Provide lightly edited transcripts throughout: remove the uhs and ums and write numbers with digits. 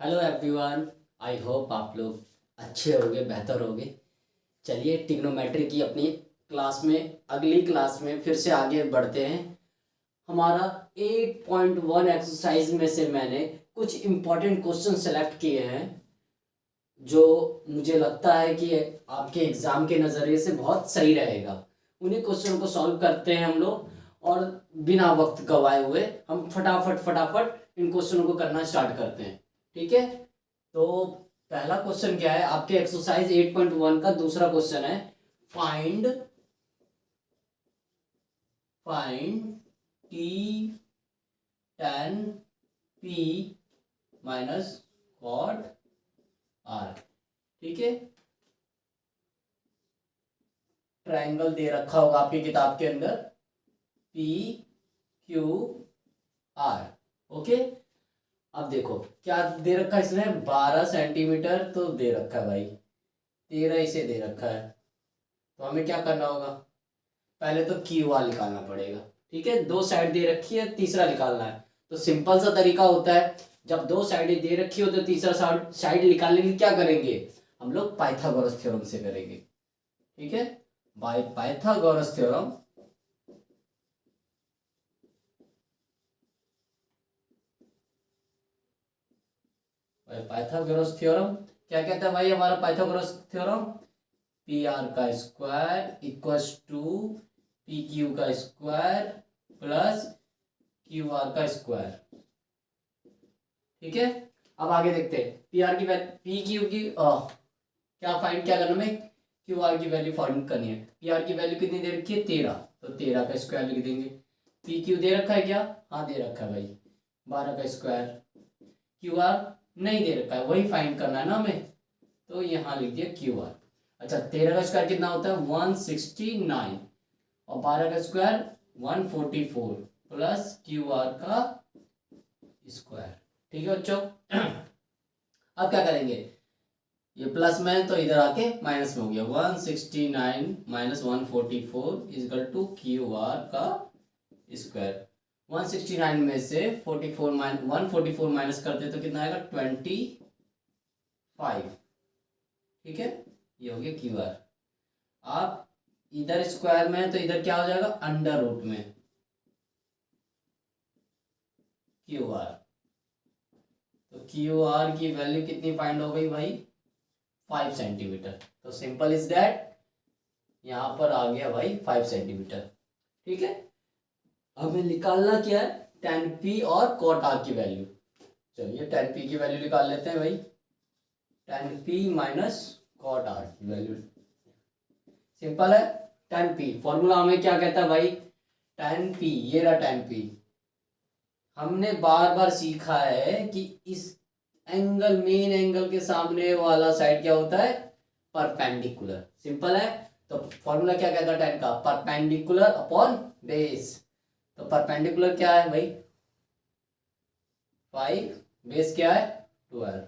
Hello everyone. I hope आप लोग अच्छे होंगे, बेहतर होंगे। चलिए ट्रिग्नोमेट्री की अपनी अगली क्लास में फिर से आगे बढ़ते हैं। हमारा 8.1 एक्सरसाइज में से मैंने कुछ इम्पोर्टेंट क्वेश्चन सेलेक्ट किए हैं जो मुझे लगता है कि आपके एग्ज़ाम के नज़रिए से बहुत सही रहेगा। उन्हीं क्वेश्चन को सॉल्व करते हैं हम लोग, और बिना वक्त गवाए हुए हम फटाफट फटाफट इन क्वेश्चनों को करना स्टार्ट करते हैं। ठीक है, तो पहला क्वेश्चन क्या है आपके एक्सरसाइज 8.1 का दूसरा क्वेश्चन है। Find find T tan p minus cot r। ठीक है, ट्रायंगल दे रखा होगा आपकी किताब के अंदर p q r। ओके, अब देखो क्या दे रखा है इसमें, 12 सेंटीमीटर तो दे रखा है भाई, 13 इसे दे रखा है। तो हमें क्या करना होगा, पहले तो क्यू आर निकालना पड़ेगा। ठीक है, दो साइड दे रखी है, तीसरा निकालना है। तो सिंपल सा तरीका होता है, जब दो साइडें दे रखी हो तो तीसरा साइड निकालने के लिए क्या करेंगे, हम लोग पाइथागोरस थ्योरम से करेंगे। ठीक है, बाय पाइथागोरस थ्योरम क्या कहता है भाई हमारा पाइथागोरस थ्योरम, पी आर का square equals to P Q का स्क्वायर प्लस क्यू आर का स्क्वायर। ठीक है, अब आगे देखते हैं पी आर की पी क्यू की क्या करना है, क्यू आर की वैल्यू फाइंड करनी है। पी आर की वैल्यू कितनी दे रखी है, 13, तो 13 का स्क्वायर लिख देंगे। पी क्यू दे रखा है क्या, हाँ दे रखा है भाई, 12 का स्क्वायर। क्यू आर नहीं दे रखा है, वही फाइंड करना है ना हमें, तो यहाँ लिख दिया क्यू आर। अच्छा, 13 का स्क्वायर कितना होता है 169, और 12 का स्क्वायर 144 प्लस क्यू आर का स्क्वायर। ठीक है बच्चों, अब क्या करेंगे, ये प्लस में है तो इधर आके माइनस में हो गया, 169 minus 144 equal to Q R का स्क्वायर। 169 में से 144 माइनस करते तो कितना आएगा 25। ठीक है, ये हो गया क्यू आर। आप इधर स्क्वायर में है तो इधर क्या हो जाएगा, अंडर रूट में क्यू आर। तो क्यू आर की वैल्यू कितनी फाइंड हो गई भाई, 5 सेंटीमीटर। तो सिंपल इज दैट, यहां पर आ गया भाई 5 सेंटीमीटर। ठीक है, हमें निकालना क्या है, tan p और cot r की वैल्यू। चलिए tan p की वैल्यू निकाल लेते हैं भाई, tan p minus cot r की वैल्यू। सिंपल है, tan p फॉर्मूला हमें क्या कहता है भाई, tan p, ये रहा tan p। हमने बार बार सीखा है कि इस मेन एंगल के सामने वाला साइड क्या होता है, परपेंडिकुलर। सिंपल है, तो फॉर्मूला क्या कहता है tan का, परपेंडिकुलर अपॉन बेस। तो परपेंडिकुलर क्या है भाई 5, बेस क्या है 12,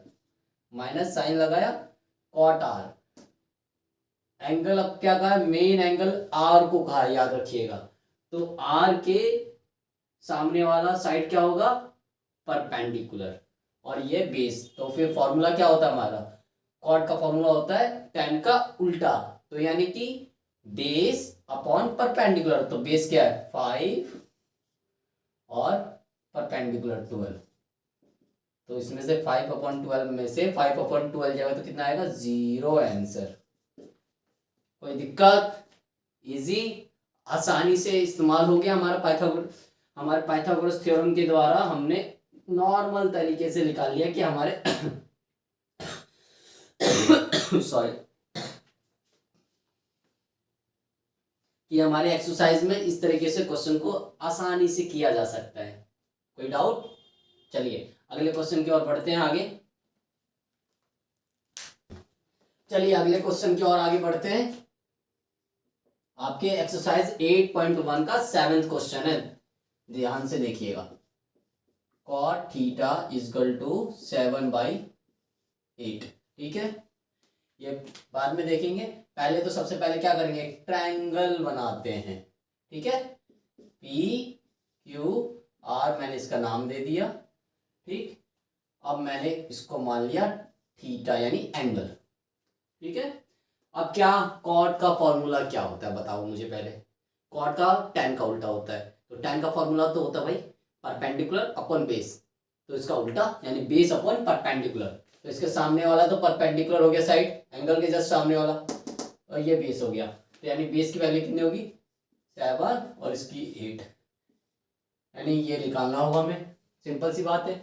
माइनस साइन लगाया कॉट आर। एंगल अब क्या कहा, मेन एंगल आर को कहा, याद रखिएगा। तो आर के सामने वाला साइड क्या होगा, परपेंडिकुलर, और ये बेस। तो फिर फॉर्मूला क्या होता है हमारा, कॉट का फॉर्मूला होता है tan का उल्टा, तो यानी कि बेस अपॉन परपेंडिकुलर। तो बेस क्या है 5 और परपेंडिकुलर 12। तो इसमें से 5/12 में से 5/12 जाएगा तो कितना आएगा 0 आंसर। कोई दिक्कत, इजी, आसानी से इस्तेमाल हो गया हमारे पाइथागोरस थ्योरम के द्वारा हमने नॉर्मल तरीके से निकाल लिया कि हमारे सॉरी, कि हमारे एक्सरसाइज में इस तरीके से क्वेश्चन को आसानी से किया जा सकता है। कोई डाउट, चलिए अगले क्वेश्चन की ओर बढ़ते हैं आगे। चलिए अगले क्वेश्चन की ओर आगे बढ़ते हैं। आपके एक्सरसाइज 8.1 का 7th क्वेश्चन है, ध्यान से देखिएगा। cot theta equal to 7/8। ठीक है, ये बाद में देखेंगे, पहले तो सबसे पहले क्या करेंगे, ट्रायंगल बनाते हैं। ठीक है, पी क्यू आर मैंने इसका नाम दे दिया। ठीक, अब मैंने इसको मान लिया थीटा यानी एंगल, ठीक है। अब क्या कॉट का फॉर्मूला क्या होता है बताओ मुझे पहले। कॉट का tan का उल्टा होता है, तो tan का फॉर्मूला तो होता है भाई परपेंडिकुलर अपॉन बेस, तो इसका उल्टा यानी बेस अपॉन परपेंडिकुलर। तो इसके सामने वाला तो परपेंडिकुलर हो गया साइड, एंगल के जस्ट सामने वाला, और ये बेस हो गया। तो यानी बेस की वैल्यू कितनी होगी 7 और इसकी 8, यानी ये निकालना होगा हमें। सिंपल सी बात है।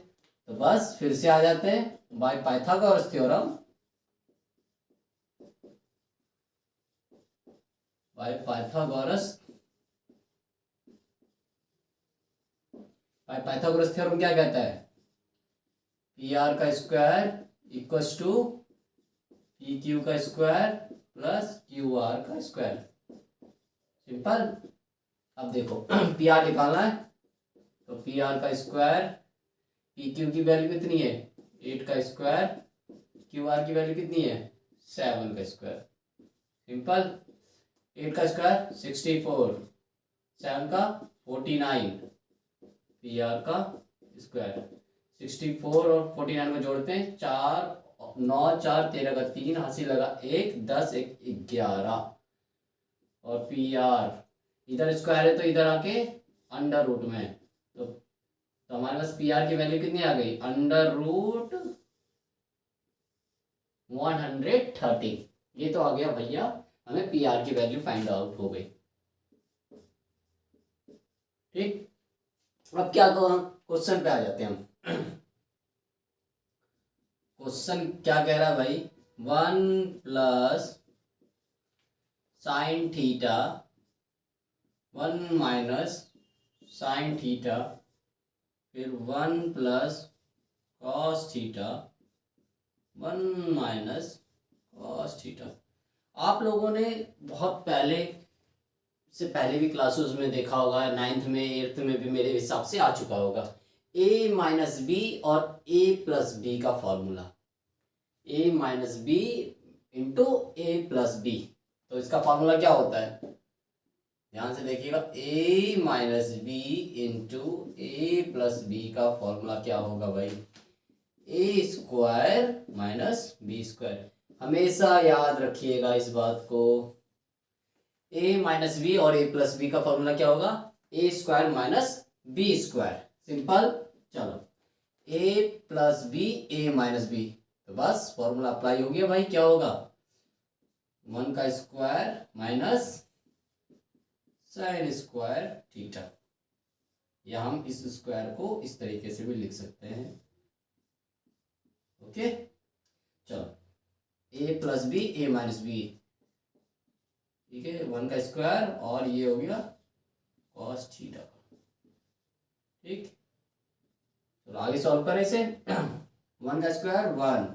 तो बस फिर से आ जाते हैं by Pythagoras theorem, by Pythagoras theorem क्या कहता है, पी आर का square equals to P Q का स्क्वायर प्लस क्यू आर का स्क्वायर। सिंपल। अब देखो पी आर निकालना है, तो पी आर का स्क्वायर, पी क्यू की वैल्यू कितनी है 8 का स्क्वायर, क्यू आर की वैल्यू कितनी है 7 का स्क्वायर। सिंपल। 8 का स्क्वायर 64, 7 का 49, पी आर का स्क्वायर 64 और 49 को जोड़ते हैं 4 9 4 13 का 3 हासिल लगा 1 10 1 11, और पी आर इधर स्क्वायर है तो इधर आके अंडर रूट में, तो हमारे पास पी आर की वैल्यू कितनी आ गई अंडर रूट 130। ये तो आ गया भैया, हमें पी आर की वैल्यू फाइंड आउट हो गई। ठीक। अब क्या क्वेश्चन पे आ जाते हैं हम। क्वेश्चन क्या कह रहा है भाई, 1 plus sine theta 1 minus sine theta, फिर 1 plus cos theta 1 minus cos theta. आप लोगों ने बहुत पहले से पहले भी क्लासेस में देखा होगा, 9th में 8th में भी मेरे हिसाब से आ चुका होगा, a माइनस बी और a प्लस बी का formula, a minus B into A plus B. तो इसका फॉर्मूला क्या होता है, ध्यान से देखिएगा, a minus B into A plus B का फॉर्मूला क्या होगा भाई, A square minus B square. हमेशा याद रखिएगा इस बात को, ए माइनस बी और ए प्लस बी का फॉर्मूला क्या होगा A square minus B square. Simple. चलो A plus B A minus B, तो बस फॉर्मूला अप्लाई हो गया भाई, क्या होगा 1 का square minus sine square theta, या हम इस स्क्वायर को इस तरीके से भी लिख सकते हैं। ओके। चलो A plus B A minus B, ठीक है, 1 का स्क्वायर और ये हो गया कॉस थीटा। ठीक। तो आगे सॉल्व करें इसे। 1 का स्क्वायर 1,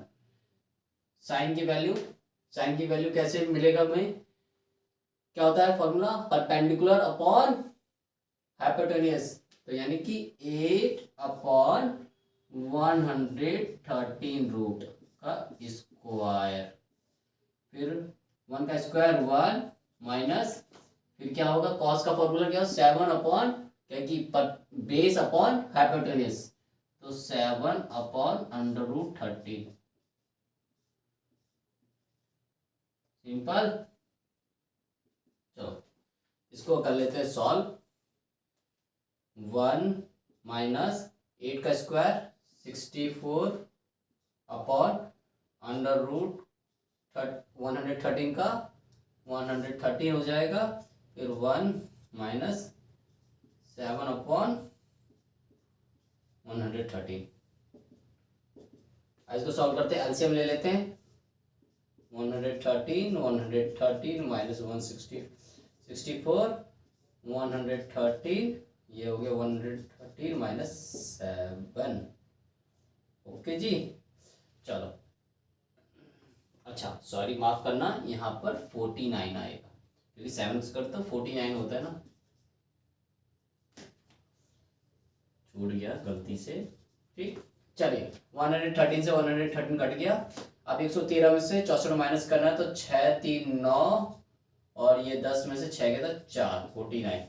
साइन की वैल्यू कैसे मिलेगा हमें, क्या होता है फॉर्मूला परपेंडिकुलर अपॉन हाइपोटेन्यूज, तो यानी कि 8 अपॉन 113 रूट का स्क्वायर, फिर 1 का स्क्वायर 1 माइनस, फिर क्या होगा कॉस का फॉर्मूला क्या 7 अपॉन क्या कि बेस अपॉन हाइपोटेन्यूज, तो 7 अपॉन अंडर रूट 13। सिंपल। चलो इसको कर लेते हैं सॉल्व। 1 माइनस 8 का स्क्वायर 64 अपॉन अंडर रूट 113 का 113 हो जाएगा, फिर 1 माइनस 7 अपॉन 113। इसको सॉल्व करते हैं, एलसीएम ले लेते हैं। 113 माइनस 164 113, ये हो गया 113 माइनस 7। ओके जी। चलो अच्छा सॉरी माफ करना, यहाँ पर 49 आएगा क्योंकि 7 से करते तो 49 होता है ना, छूट गया गलती से। ठीक। चलिए 113 से 113 कट गया। अब 113 में से 64 माइनस करना है, तो 6 3 9 और ये 10 में से 6 गया तो 4 49।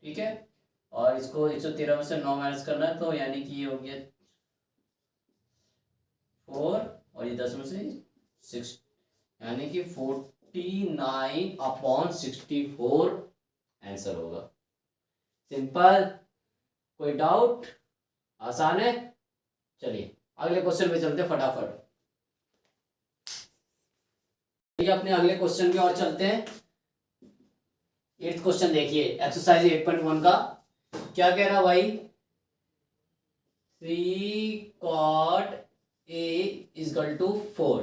ठीक है। और इसको 113 में से 9 माइनस करना है, तो यानी कि ये हो गया 4 और ये 10 में से 6, यानी कि 49/64 आंसर होगा। सिंपल, कोई डाउट? आसान है। चलिए अगले क्वेश्चन पे चलते हैं फटाफट। अपने अगले क्वेश्चन की ओर चलते हैं। 8th क्वेश्चन देखिए, एक्सरसाइज 8.1 का क्या कह रहा भाई? 3 cot A = 4।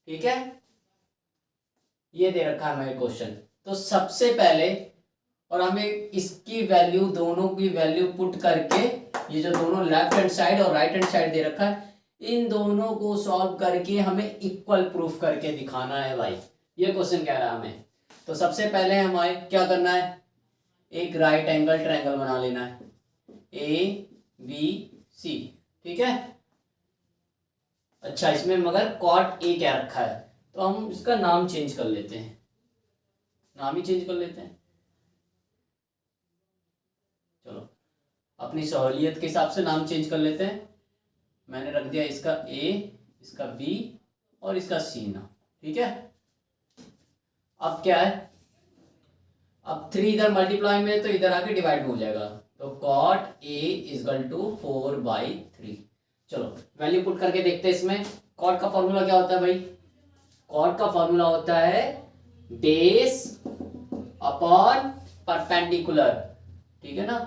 ठीक है, ये दे रखा है हमें क्वेश्चन। तो सबसे पहले और हमें इसकी वैल्यू, दोनों की वैल्यू पुट करके, ये जो दोनों लेफ्ट हैंड साइड और राइट हैंड साइड दे रखा है, इन दोनों को सॉल्व करके हमें इक्वल प्रूफ करके दिखाना है भाई। ये क्वेश्चन कह रहा है हमें। तो सबसे पहले हमें क्या करना है? एक राइट एंगल ट्रायंगल बना लेना है, ABC। ठीक है, अच्छा इसमें मगर कॉट ए क्या रखा है, तो हम इसका नाम चेंज कर लेते हैं, नाम ही चेंज कर लेते हैं। चलो अपनी सहूलियत के हिसाब से नाम चेंज कर लेते हैं। मैंने रख दिया इसका A, इसका B और इसका C नाम। ठीक है, अब क्या है? अब 3 इधर मल्टीप्लाई में तो इधर आके डिवाइड में हो जाएगा, तो cot A = 4/3। चलो वैल्यू पुट करके देखते हैं इसमें। कॉट का फॉर्मूला क्या होता है भाई? कॉट का फॉर्मूला होता है बेस अपॉन परपेंडिकुलर। ठीक है ना,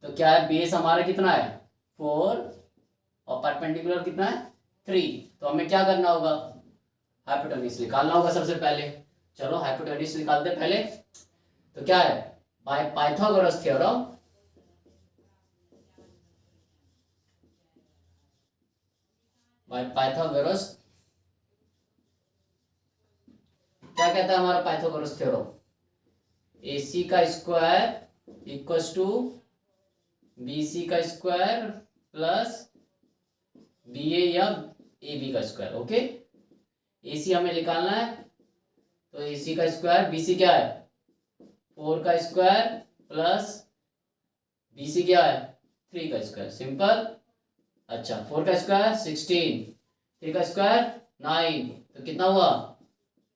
तो क्या है? बेस हमारा कितना है? 4 और परपेंडिकुलर कितना है? 3। तो हमें क्या करना होगा? हाइपोटेन्यूज निकालना होगा सबसे पहले। चलो हाइपोटेन्यूज निकालते हैं पहले। तो क्या है? Bye Pythagoras theorem, by Pythagoras क्या कहता है हमारा पाइथागोरस थ्योरम? AC का स्क्वायर इक्वल्स टू BC का स्क्वायर प्लस BA या AB का स्क्वायर। ओके, AC हमें निकालना है, तो AC का स्क्वायर, BC क्या है? 4 का स्क्वायर प्लस BC क्या है? 3 का स्क्वायर। सिंपल। अच्छा 4 का स्क्वायर 16, 3 का स्क्वायर 9, तो कितना हुआ?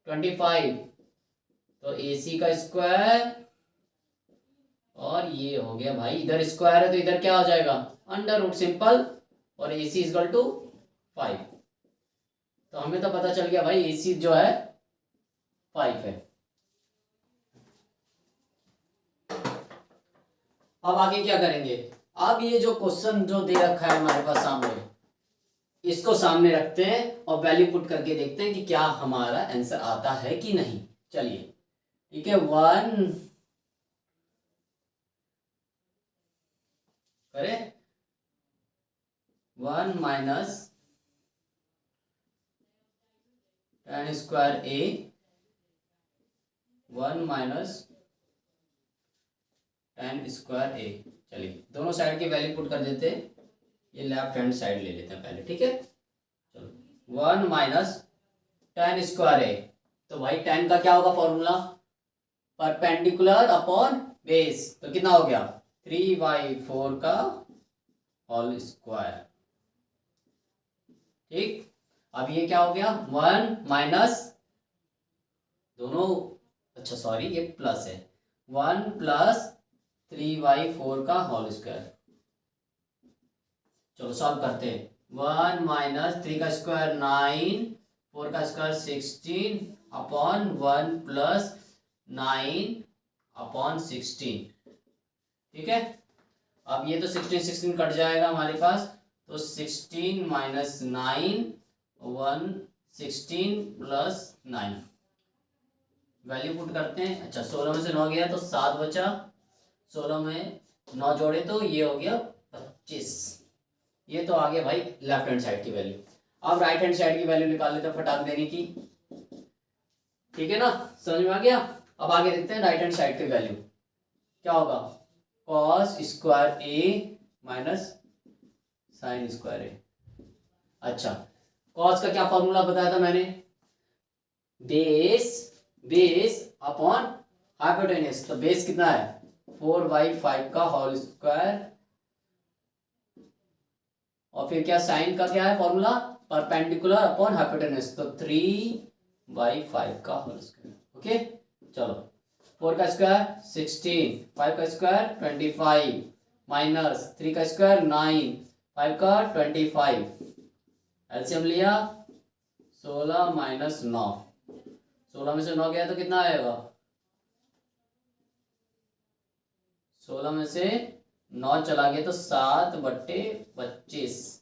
25। तो AC का स्क्वायर, और ये हो गया भाई, इधर स्क्वायर है तो इधर क्या हो जाएगा? Under root. सिंपल। और AC = 5। तो हमें तो पता चल गया भाई AC जो है 5 है। अब आगे क्या करेंगे? अब ये जो क्वेश्चन जो दे रखा है हमारे पास सामने, इसको सामने रखते हैं और वैल्यू पुट करके देखते हैं कि क्या हमारा आंसर आता है कि नहीं। चलिए ठीक है, 1 करें, 1 - tan square A, 1 - tan square A। चलिए दोनों साइड की वैल्यू पुट कर देते हैं। ये लेफ्ट हैंड साइड ले लेते हैं पहले। ठीक है, चलो 1 - tan स्क्वायर A। तो भाई tan का क्या होगा फॉर्मूला? Perpendicular upon base. तो कितना हो गया? 3/4 का होल स्क्वायर। ठीक, अब ये क्या हो गया? 1 माइनस दोनों, अच्छा सॉरी ये प्लस है, 1 + 3/4 का होल स्क्वायर। चलो सॉल्व करते हैं। 1 - 3 का स्क्वायर 9, 4 का स्क्वायर 16 अपॉन 1 + 9/16। ठीक है, अब ये तो 16 कट जाएगा हमारे पास, तो 16 - 9 1 16 + 9 वैल्यू पुट करते हैं। अच्छा 16 में से 9 गया तो 7 बचा, 16 में 9 जोड़े तो ये हो गया 25। ये तो आ गया भाई लेफ्ट हैंड साइड की वैल्यू। अब राइट हैंड साइड की वैल्यू निकाल लेते हैं फटाक देने की। ठीक है ना, समझ में आ गया। अब आगे देखते हैं राइट हैंड साइड की वैल्यू क्या होगा? cos square A - sin square A। अच्छा cos का क्या फॉर्मूला बताया था मैंने? Base upon hypotenuse. तो बेस कितना है? 4/5 का होल स्क्वायर, और और फिर क्या साइन का क्या है फॉर्मूला, परपेंडिकुलर अपॉन हाइपोटेन्यूज, तो 3/5 का होल स्क्वायर। ओके चलो 4 का स्क्वायर 16, 5 का स्क्वायर 25 माइनस 3 का स्क्वायर 9, 5 का 25, एलसीएम लिया 16 माइनस 9, 16 में से 9 गया तो कितना आएगा, 16 में से 9 चला गया तो 7/25।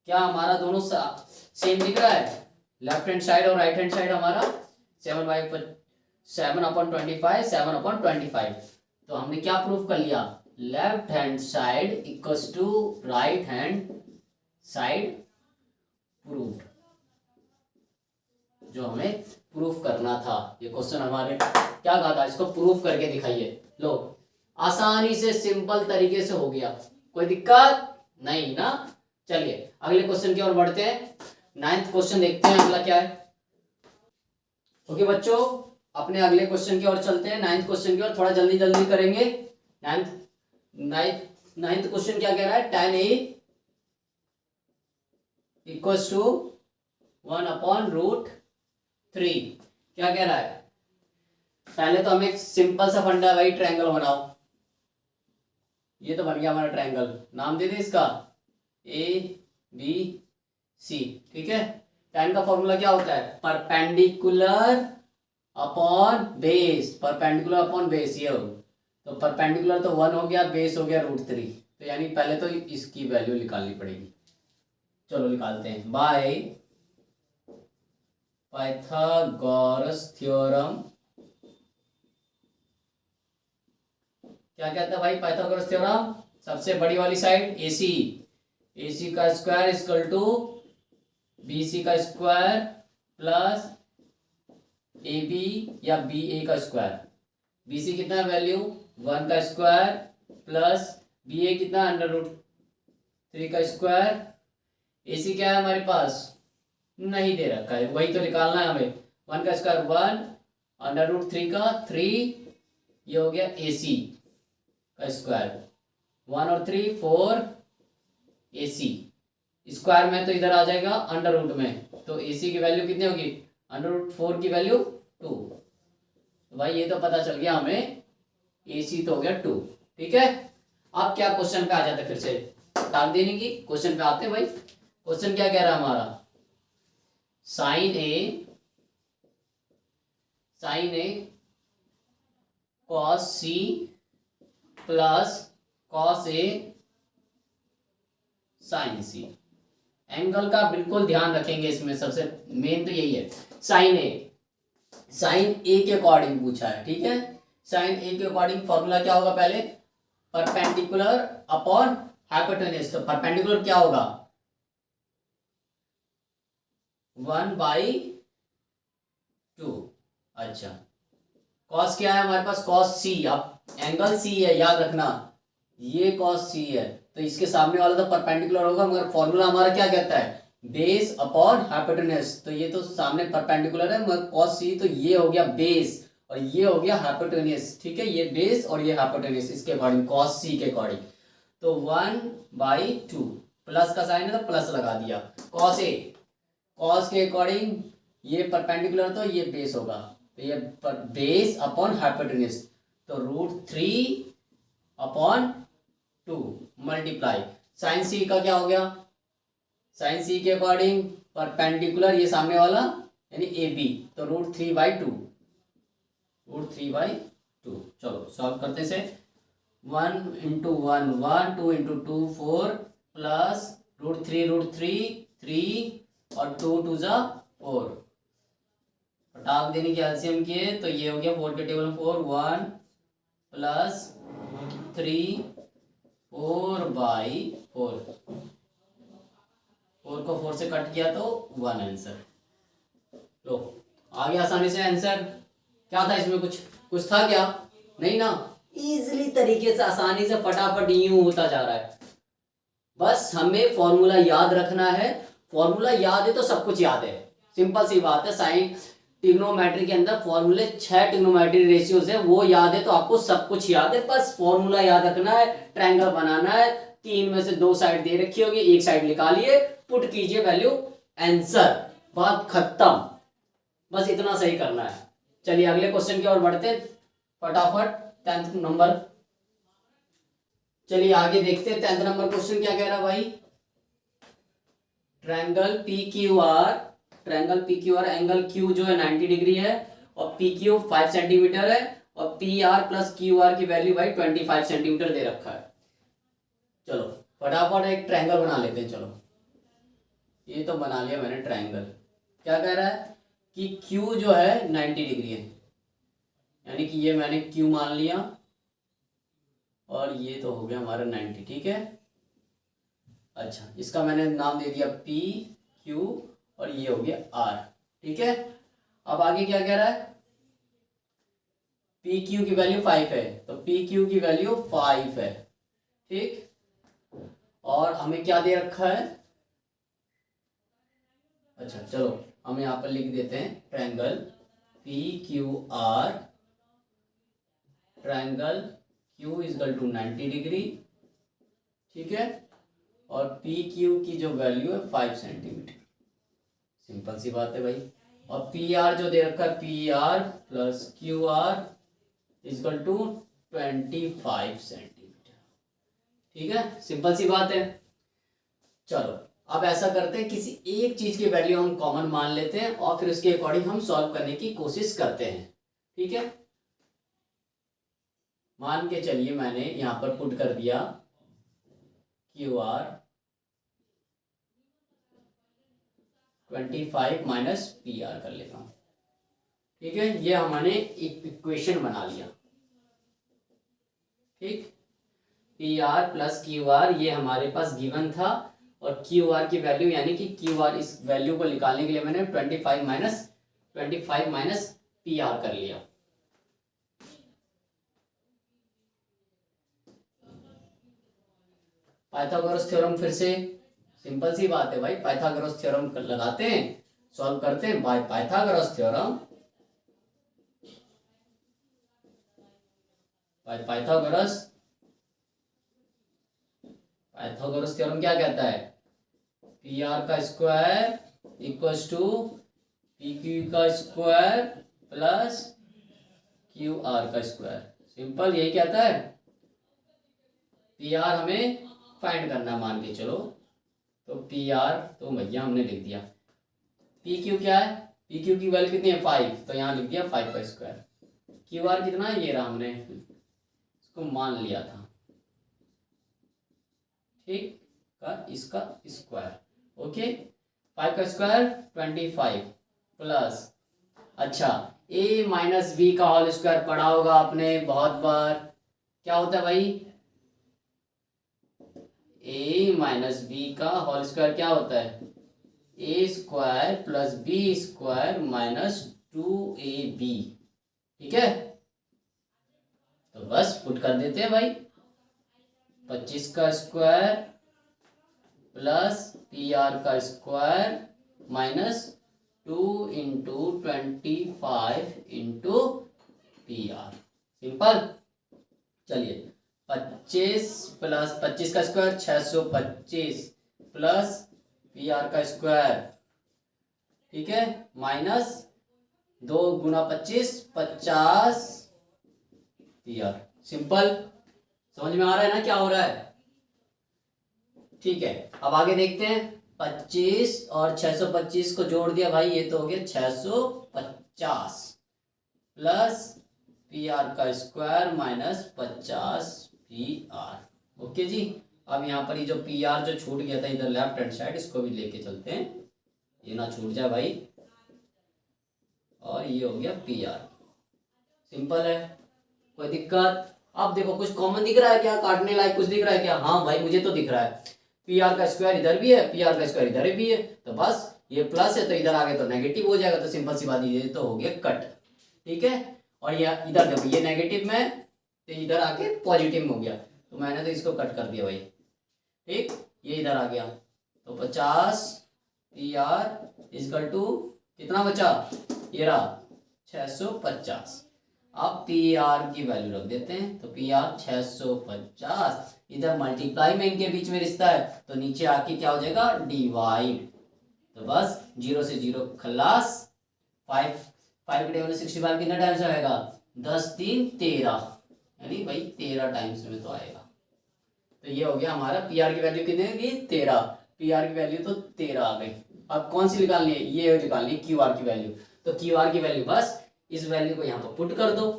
क्या हमारा दोनों सेम दिख रहा है, लेफ्ट हैंड साइड और राइट हैंड साइड हमारा 7/25 7/25। तो हमने क्या प्रूफ कर लिया, left hand side equals to right hand side proof, जो हमें प्रूफ करना था। ये क्वेश्चन हमारे क्या कहा था, इसको प्रूफ करके दिखाइए। लो आसानी से सिंपल तरीके से हो गया, कोई दिक्कत नहीं ना। चलिए अगले क्वेश्चन की ओर बढ़ते हैं, 9th क्वेश्चन देखते हैं अगला क्या है। ओके बच्चों अपने अगले क्वेश्चन की ओर चलते हैं, 9th क्वेश्चन की ओर, थोड़ा जल्दी जल्दी करेंगे। 9th क्वेश्चन क्या कह रहा है, tan A इक्वल्स टू 1/√3। क्या कह रहा है, पहले तो हमें एक सिंपल सा फंडा है भाई, ट्रायंगल बनाओ। ये तो बन गया हमारा ट्रायंगल, नाम दे दे इसका ABC, ठीक है। tan का फॉर्मूला क्या होता है, perpendicular upon base, perpendicular upon base, ये हो तो परपेंडिकुलर तो 1 हो गया, बेस हो गया √3, तो यानी पहले तो इसकी वैल्यू निकालनी पड़ेगी। चलो निकालते हैं, बाय पाइथागोरस थ्योरम। क्या कहता है भाई पाइथागोरस थ्योरम, सबसे बड़ी वाली साइड AC का स्क्वायर इक्वल टू BC का स्क्वायर प्लस AB या BA का स्क्वायर। BC कितना है वैल्यू 1 का स्क्वायर प्लस BA कितना √3 का स्क्वायर। AC क्या है हमारे पास, नहीं दे रखा है, वही तो निकालना है हमें। 1 का स्क्वायर 1, √3 का 3, ये हो गया AC का स्क्वायर, 1 और 3 4 AC स्क्वायर में तो इधर आ जाएगा अंडर रूट में, तो AC की वैल्यू कितनी होगी, √4 की वैल्यू 2। तो भाई ये तो पता चल गया हमें, AC तो हो गया 2, ठीक है। अब क्या क्वेश्चन पे आ जाते फिर से ताक देने की, क्वेश्चन पे आते हैं भाई। क्वेश्चन क्या कह रहा है हमारा, sine A cos C plus cos A sin C। Angle का बिल्कुल ध्यान रखेंगे, इसमें सबसे मेन तो यही है। साइन ए के अकॉर्डिंग पूछा है, ठीक है। साइन ए के अकॉर्डिंग फॉर्मूला क्या होगा, पहले परपेंडिकुलर अपॉन हाइपोटेन्यूज, तो परपेंडिकुलर क्या होगा 1/2। अच्छा कॉस क्या है हमारे पास, कॉस C, अब एंगल C है याद रखना, ये कॉस C है, तो इसके सामने वाला तो परपेंडिकुलर होगा, मगर फॉर्मूला हमारा क्या कहता है बेस अपॉन हाइपोटेन्यूज, तो ये तो सामने परपेंडिकुलर है, मगर कॉस C तो ये हो गया बेस और ये हो गया हाइपोटेन्यूज, ठीक है। ये बेस और ये हाइपोटेन्यूज, इसके अकॉर्डिंग कॉस C के अकॉर्डिंग, तो 1/2 प्लस का साइन है तो प्लस लगा दिया। कॉस के अकॉर्डिंग ये परपेंडिकुलर तो ये बेस होगा, तो ये बेस अपॉन हाइपोटेन्यूज, तो √3/2 मल्टीप्लाई साइन C का क्या हो गया, साइन C के अकॉर्डिंग परपेंडिकुलर ये सामने वाला यानी AB, तो √3/2 चलो सॉल्व करते से 1 × 1 1 2 × 2 4 प्लस √3 और 2 2 जा 4, पटाक देने की एलसीएम किए तो ये हो गया 4 के टेबल में 4 1 प्लस 3 4/4, 4 को 4 से कट किया तो 1 आंसर। लो आ गया आसानी से आंसर। क्या था इसमें, कुछ था क्या, नहीं ना, इजीली तरीके से आसानी से फटाफट यूं होता जा रहा है। बस हमें फॉर्मूला याद रखना है, फॉर्मूला याद है तो सब कुछ याद है, सिंपल सी बात है। साइन ट्रिग्नोमेट्री के अंदर फॉर्मूले 6 ट्रिग्नोमेट्री रेशियोज है, वो याद है तो आपको सब कुछ याद है, बस फॉर्मूला याद रखना है, ट्रायंगल बनाना है, तीन में से दो साइड दे रखी होगी, एक साइड निकालिए, पुट कीजिए वैल्यू, आंसर, बात खत्म। बस इतना सही करना है। चलिए अगले क्वेश्चन की ओर बढ़ते हैं फटाफट। 10th नंबर, चलिए आगे देखते हैं 10th नंबर क्वेश्चन क्या कह रहा है भाई। Triangle P Q R, triangle P Q are, angle Q जो है 90 डिग्री है और पी क्यू 5 सेंटीमीटर है और P R plus Q R की वैल्यू भाई 25 सेंटीमीटर दे रखा है। चलो फटाफट एक ट्रायंगल बना लेते हैं। चलो ये तो बना लिया मैंने ट्रायंगल। क्या कह रहा है कि क्यू जो है 90 डिग्री है, यानी कि ये मैंने क्यू मान लिया और ये तो हो गया हमारा 90, ठीक है। अच्छा, इसका मैंने नाम दे दिया पी क्यू और ये हो गया आर, ठीक है। अब आगे क्या कह रहा है, पी क्यू की वैल्यू 5 है, तो पी क्यू की वैल्यू 5 है, ठीक। और हमें क्या दे रखा है, अच्छा चलो हम यहाँ पर लिख देते हैं triangle P Q R, triangle Q is equal to 90 degree, ठीक है। और पी क्यू की जो वैल्यू है 5 सेंटीमीटर, सिंपल सी बात है भाई। और पी आर जो दे रखा है P R plus Q R is equal to 25 centimetre, ठीक है, सिंपल सी बात है। चलो अब ऐसा करते हैं, किसी एक चीज की वैल्यू हम कॉमन मान लेते हैं और फिर उसके अकॉर्डिंग हम सॉल्व करने की कोशिश करते हैं, ठीक है। मान के चलिए मैंने यहां पर पुट कर दिया Q R 25 minus P are कर लेता हूं, ठीक है। ये हमने एक इक्वेशन बना लिया, ठीक। P R plus Q are ये हमारे पास गिवन था और क्यू आर की वैल्यू यानी कि क्यू आर, इस वैल्यू को निकालने के लिए मैंने 25 माइनस पी आर कर लिया। पाइथागोरस थ्योरम, फिर से सिंपल सी बात है भाई, पाइथागोरस थ्योरम लगाते हैं, सॉल्व करते हैं by Pythagoras theorem. By Pythagoras, Pythagoras theorem क्या कहता है, पी आर का square equals to P Q का स्क्वायर प्लस क्यू आर का स्क्वायर, सिंपल यही कहता है। पी आर हमें फाइंड करना है, मान के चलो, तो पी आर तो भैया हमने लिख दिया, पी क्यू क्या है, पी क्यू की वैल्यू कितनी है 5, तो यहाँ लिख दिया 5 का स्क्वायर। क्यू आर कितना है, ये रहा, हमने इसको मान लिया था, ठीक, का इसका स्क्वायर, ओके। 5 का स्क्वायर 25 प्लस, अच्छा ए माइनस बी का होल स्क्वायर पढ़ा होगा आपने बहुत बार, क्या होता है भाई, ए माइनस बी का होल स्क्वायर क्या होता है, A square plus B square minus 2ab, ठीक है। तो बस पुट कर देते हैं भाई, 25 का स्क्वायर प्लस पी आर का square minus 2 into 25 into P R, simple. चलिए 25 प्लस 25 का स्क्वायर 625 प्लस पी आर का स्क्वायर, ठीक है, minus 2 Guna 25 50 P are, simple. समझ में आ रहा है ना क्या हो रहा है, ठीक है। अब आगे देखते हैं, 25 और 625 को जोड़ दिया भाई, ये तो हो गया 650 प्लस पी आर का square minus 50 P R, okay जी। अब यहाँ पर ये जो पी आर जो छूट गया था इधर लेफ्ट हैंड साइड, इसको भी लेके चलते हैं, ये ना छूट जाए भाई, और ये हो गया पी आर, सिंपल है, कोई दिक्कत। अब देखो कुछ कॉमन दिख रहा है क्या, काटने लायक कुछ दिख रहा है क्या, हाँ भाई मुझे तो दिख रहा है, पी आर का स्क्वायर इधर भी है, पी आर का स्क्वायर इधर भी है, तो बस ये प्लस है तो इधर आगे तो नेगेटिव हो जाएगा, तो सिंपल सी बात ये तो हो गया कट, ठीक है। और ये इधर देखो ये नेगेटिव में तो इधर आके पॉजिटिव हो गया, तो मैंने तो इसको कट कर दिया भाई, ठीक, ये इधर आ गया, तो 50 पी आर इजकल टू कितना बचा, ये रहा 650। अब पी आर की वैल्यू रख देते हैं, तो पी आर 650 इधर मल्टीप्लाई में इनके बीच में रिश्ता है, तो नीचे आके क्या हो जाएगा, डिवाइड। तो बस 0 से 0 खल्लास। 5 के टेबल में 65 कितना टाइम्स आएगा, 10 3 13, यानी भाई 13 टाइम्स में तो आएगा। तो ये हो गया हमारा पी आर की वैल्यू कितनी होगी, 13। पी आर की वैल्यू तो 13 आ गई। अब कौन सी निकालनी है, ये निकालनी है क्यू आर की वैल्यू। तो क्यू आर की वैल्यू बस इस वैल्यू को यहाँ पर पुट कर दो।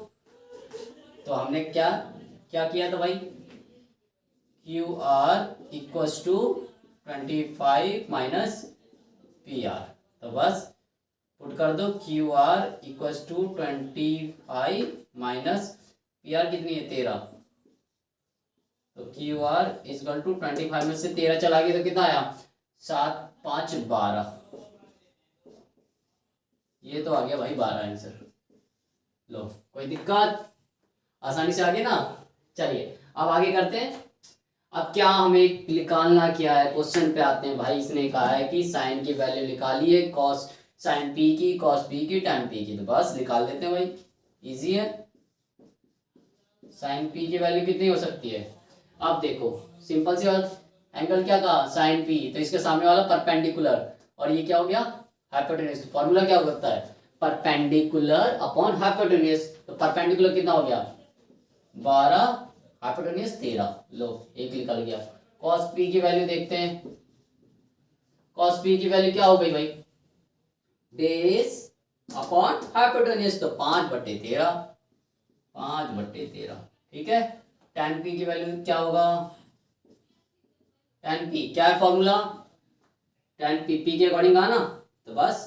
तो हमने क्या क्या किया था भाई, Q R equals to 25 minus P R. तो बस पुट कर दो, Q R equals to 25 minus P R कितनी है, 13। तो क्यू आर इक्वल टू 25 में से 13 चला गया तो कितना आया, 7 5 12। ये तो आ गया भाई 12 आंसर। लो कोई दिक्कत, आसानी से आ गया ना। चलिए अब आगे करते हैं। अब क्या हमें निकालना क्या है, क्वेश्चन पे आते हैं भाई। इसने कहा है कि साइन की वैल्यू निकालिए, कॉस साइन पी की, कॉस पी की, tan पी की। तो बस निकाल देते हैं भाई, इजी है। साइन पी की वैल्यू कितनी हो सकती है, अब देखो सिंपल सी बात, एंगल क्या कहा, साइन पी, तो इसके सामने वाला परपेंडिकुलर, और ये क्या हो गया, हाइपोटेन्यूज। तो फॉर्मूला क्या होता है, परपेंडिकुलर अपॉन हाइपोटेन्यूज। तो परपेंडिकुलर कितना हो गया, 12, हाइपोटेन्यूज 13। लो एक निकल गया। कॉस पी की वैल्यू देखते हैं। कॉस पी की वैल्यू क्या हो गई भाई, बेस अपॉन हाइपोटेन्यूज, तो 5/13, 5/13। ठीक है। tan p की वैल्यू क्या होगा, tan p क्या है फॉर्मूला, tan p p के अकॉर्डिंग आना। तो बस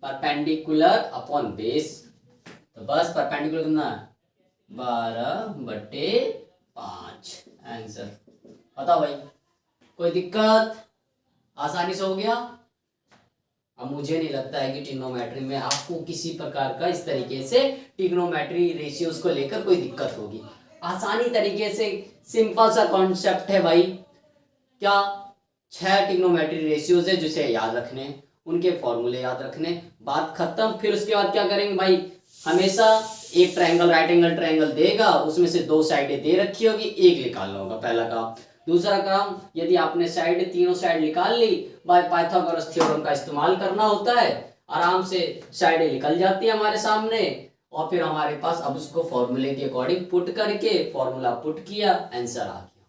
परपेंडिकुलर अपॉन बेस, तो बस परपेंडिकुलर कितना है, 12/5 आंसर। बताओ भाई कोई दिक्कत, आसानी से हो गया। अब मुझे नहीं लगता है कि ट्रिग्नोमेट्री में आपको किसी प्रकार का इस तरीके से ट्रिग्नोमेट्री रेशियोज को लेकर कोई दिक्कत होगी। आसानी तरीके से सिंपल सा कॉन्सेप्ट है भाई। क्या 6 ट्रिग्नोमेट्री रेशियोज है जिसे याद रखने, उनके फॉर्मूले याद रखने, बात खत्म। फिर उसके बाद क्या करेंगे भाई, हमेशा एक ट्रायंगल राइट एंगल ट्रायंगल देगा, उसमें से 2 साइडें दे रखी होगी, एक निकालना होगा, पहला काम। दूसरा काम, यदि आपने साइड तीनों साइड निकाल ली, बाय पाइथागोरस थ्योरम का इस्तेमाल करना होता है, आराम से साइडें निकल जाती है हमारे सामने, और फिर हमारे पास अब उसको फॉर्मूले के अकॉर्डिंग पुट करके फॉर्मूला पुट किया, आंसर आ गया,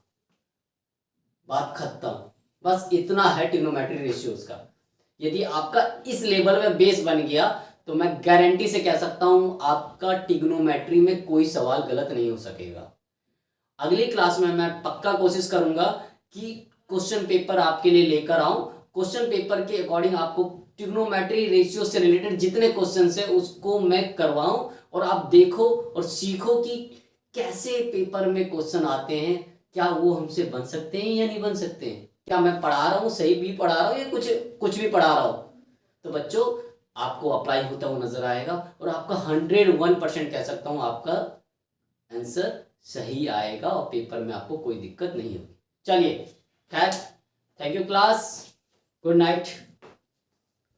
बात खत्म। बस इतना है ट्रिग्नोमेट्री रेशियोज का। यदि आपका इस लेवल में बेस बन गया तो मैं गारंटी से कह सकता हूं आपका ट्रिग्नोमेट्री में कोई सवाल गलत नहीं हो सकेगा। अगली क्लास में मैं पक्का कोशिश करूंगा कि क्वेश्चन पेपर आपके लिए लेकर आऊं, क्वेश्चन पेपर के अकॉर्डिंग आपको ट्रिग्नोमेट्री रेशियो से रिलेटेड जितने क्वेश्चन है उसको मैं करवाऊं, और आप देखो और सीखो कि कैसे पेपर में क्वेश्चन आते हैं, क्या वो हमसे बन सकते हैं या नहीं बन सकते हैं, क्या मैं पढ़ा रहा हूँ सही भी पढ़ा रहा हूँ या कुछ भी पढ़ा रहा हूँ। तो बच्चों आपको अप्लाई होता हुआ नजर आएगा, और आपका 101% कह सकता हूँ आपका आंसर सही आएगा, और पेपर में आपको कोई दिक्कत नहीं होगी। चलिए खैर, thank you class, good night,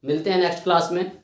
मिलते हैं नेक्स्ट क्लास में।